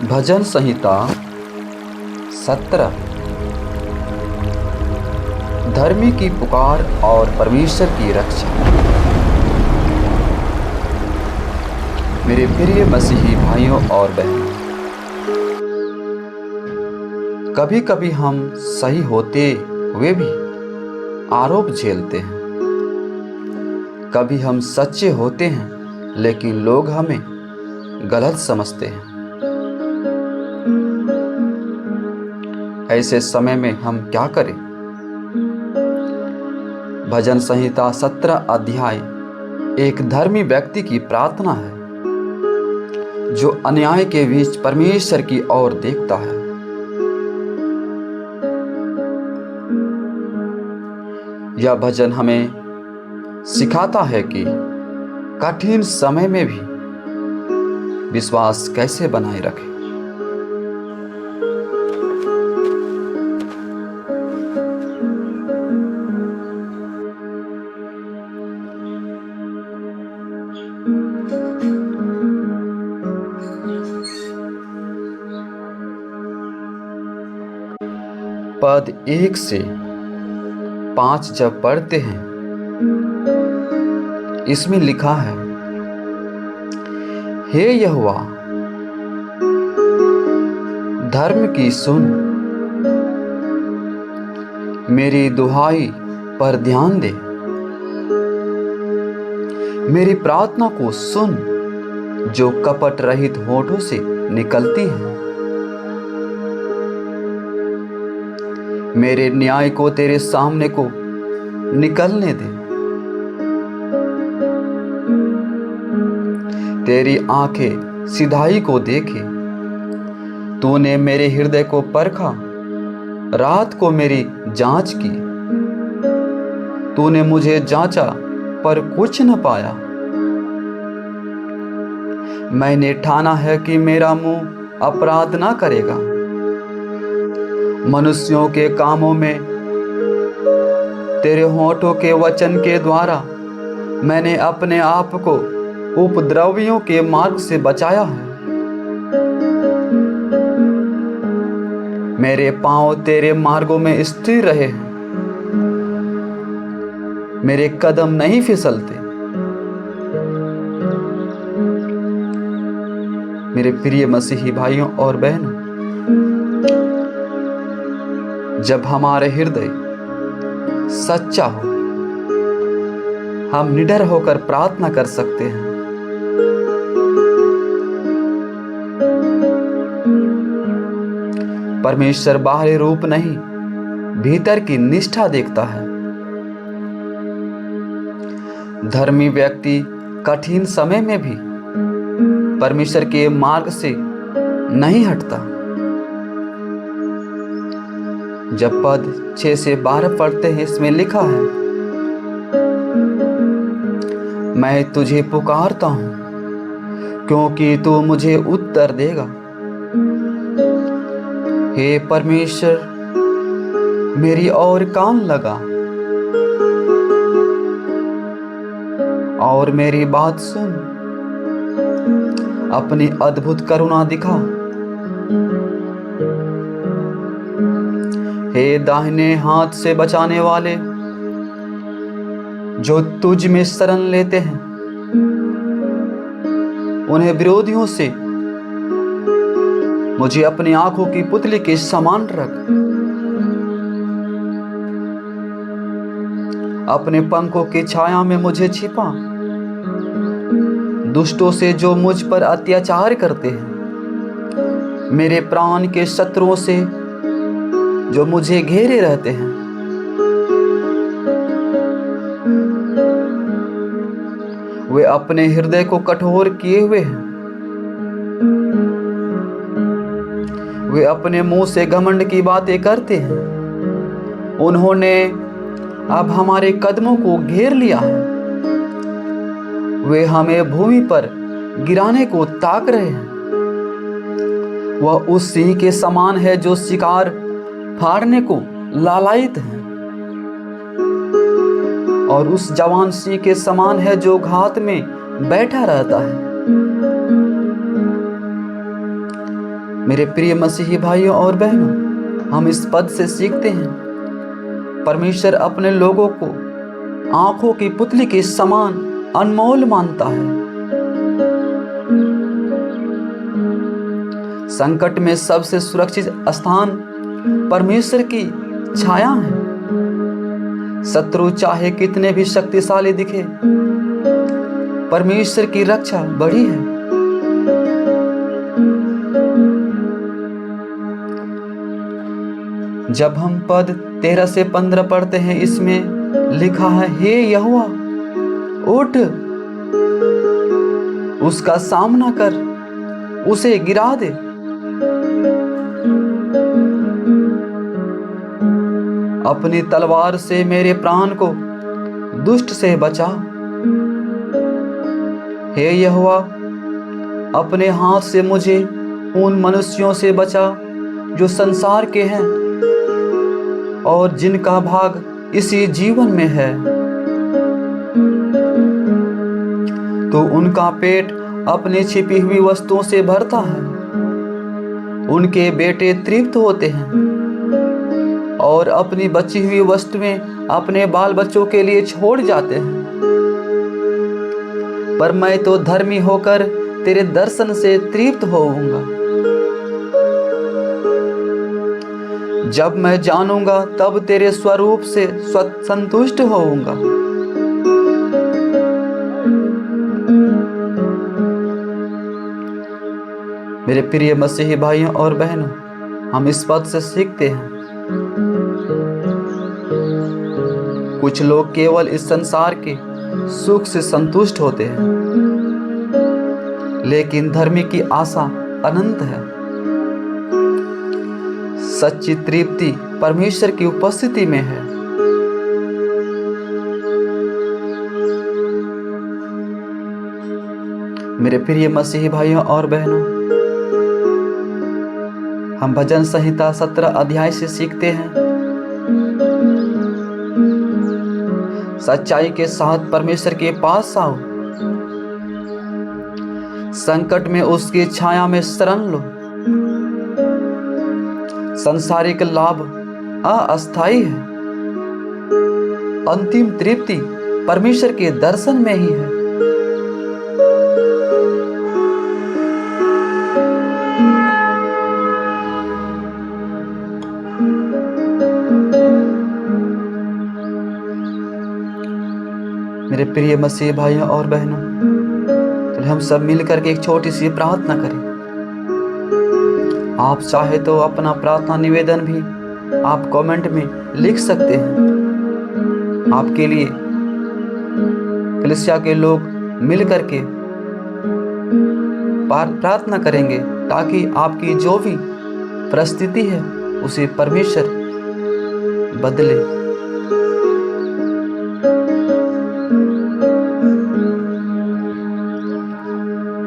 भजन संहिता 17। धर्मी की पुकार और परमेश्वर की रक्षा। मेरे प्रिय मसीही भाइयों और बहनों, कभी कभी हम सही होते हुए भी आरोप झेलते हैं। कभी हम सच्चे होते हैं लेकिन लोग हमें गलत समझते हैं। ऐसे समय में हम क्या करें? भजन संहिता 17 अध्याय एक धर्मी व्यक्ति की प्रार्थना है जो अन्याय के बीच परमेश्वर की ओर देखता है। यह भजन हमें सिखाता है कि कठिन समय में भी विश्वास कैसे बनाए रखें। पद 1 से 5 जब पढ़ते हैं, इसमें लिखा है, हे यहोवा, धर्म की सुन, मेरी दुहाई पर ध्यान दे। मेरी प्रार्थना को सुन जो कपट रहित होठों से निकलती है। मेरे न्याय को तेरे सामने को निकलने दे। तेरी आंखें सिधाई को देखे। तूने मेरे हृदय को परखा, रात को मेरी जांच की। तूने मुझे जांचा पर कुछ न पाया। मैंने ठाना है कि मेरा मुंह अपराध ना करेगा। मनुष्यों के कामों में तेरे होठों के वचन के द्वारा मैंने अपने आप को उपद्रवियों के मार्ग से बचाया है। मेरे पांव तेरे मार्गों में स्थिर रहे हैं। मेरे कदम नहीं फिसलते। मेरे प्रिय मसीही भाइयों और बहनों, जब हमारे हृदय सच्चा हो, हम निडर होकर प्रार्थना कर सकते हैं। परमेश्वर बाहरी रूप नहीं, भीतर की निष्ठा देखता है। धर्मी व्यक्ति कठिन समय में भी परमेश्वर के मार्ग से नहीं हटता। जब पद 6 से 12 पढ़ते हैं, इसमें लिखा है, मैं तुझे पुकारता हूं क्योंकि तू मुझे उत्तर देगा। हे परमेश्वर, मेरी ओर कान लगा और मेरी बात सुन। अपनी अद्भुत करुणा दिखा। हे दाहिने हाथ से बचाने वाले जो तुझ में शरण लेते हैं, उन्हें विरोधियों से मुझे अपनी आंखों की पुतली के समान रख। अपने पंखों की छाया में मुझे छिपा। दुष्टों से जो मुझ पर अत्याचार करते हैं, मेरे प्राण के शत्रुओं से जो मुझे घेरे रहते हैं, वे अपने हृदय को कठोर किए हुए हैं। वे अपने मुंह से घमंड की बातें करते हैं। उन्होंने अब हमारे कदमों को घेर लिया है। वे हमें भूमि पर गिराने को ताक रहे हैं। वह उस सिंह के समान है जो शिकार फाड़ने को लालायित है, और उस जवान सिंह के समान है जो घात में बैठा रहता है। मेरे प्रिय मसीही भाइयों और बहनों, हम इस पद से सीखते हैं, परमेश्वर अपने लोगों को आंखों की पुतली के समान अनमोल मानता है। संकट में सबसे सुरक्षित स्थान परमेश्वर की छाया है। शत्रु चाहे कितने भी शक्तिशाली दिखे, परमेश्वर की रक्षा बड़ी है। जब हम पद 13 से 15 पढ़ते हैं, इसमें लिखा है, हे यहोवा उठ, उसका सामना कर, उसे गिरा दे। अपनी तलवार से मेरे प्राण को दुष्ट से बचा। हे यहोवा, अपने हाथ से मुझे उन मनुष्यों से बचा जो संसार के हैं और जिनका भाग इसी जीवन में है। तो उनका पेट अपनी छिपी हुई वस्तुओं से भरता है, उनके बेटे तृप्त होते हैं और अपनी बची हुई वस्तुएं अपने बाल बच्चों के लिए छोड़ जाते हैं। पर मैं तो धर्मी होकर तेरे दर्शन से तृप्त होऊंगा। जब मैं जानूंगा तब तेरे स्वरूप से संतुष्ट होऊंगा। मेरे प्रिय मसीही भाइयों और बहनों, हम इस पद से सीखते हैं, कुछ लोग केवल इस संसार के सुख से संतुष्ट होते हैं, लेकिन धर्मी की आशा अनंत है। सच्ची तृप्ति परमेश्वर की उपस्थिति में है। मेरे प्रिय मसीही भाइयों और बहनों, हम भजन संहिता 17 अध्याय से सीखते हैं, सच्चाई के साथ परमेश्वर के पास आओ, संकट में उसकी छाया में शरण लो। सांसारिक लाभ अस्थायी है, अंतिम तृप्ति परमेश्वर के दर्शन में ही है। मेरे प्रिय मसीह भाइयों और बहनों, तो हम सब मिलकर के एक छोटी सी प्रार्थना करें। आप चाहे तो अपना प्रार्थना निवेदन भी आप कमेंट में लिख सकते हैं। आपके लिए कलीसिया के लोग मिलकर के प्रार्थना करेंगे, ताकि आपकी जो भी परिस्थिति है उसे परमेश्वर बदले।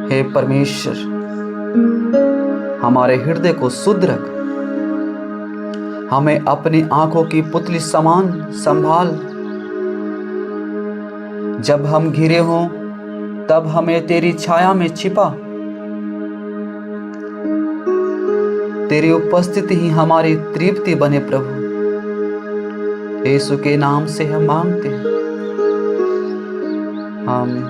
हे परमेश्वर, हमारे हृदय को शुद्ध रख, हमें अपनी आंखों की पुतली समान संभाल। जब हम घिरे हों तब हमें तेरी छाया में छिपा। तेरी उपस्थिति ही हमारी तृप्ति बने प्रभु। यीशु के नाम से हम मांगते हैं, आमीन।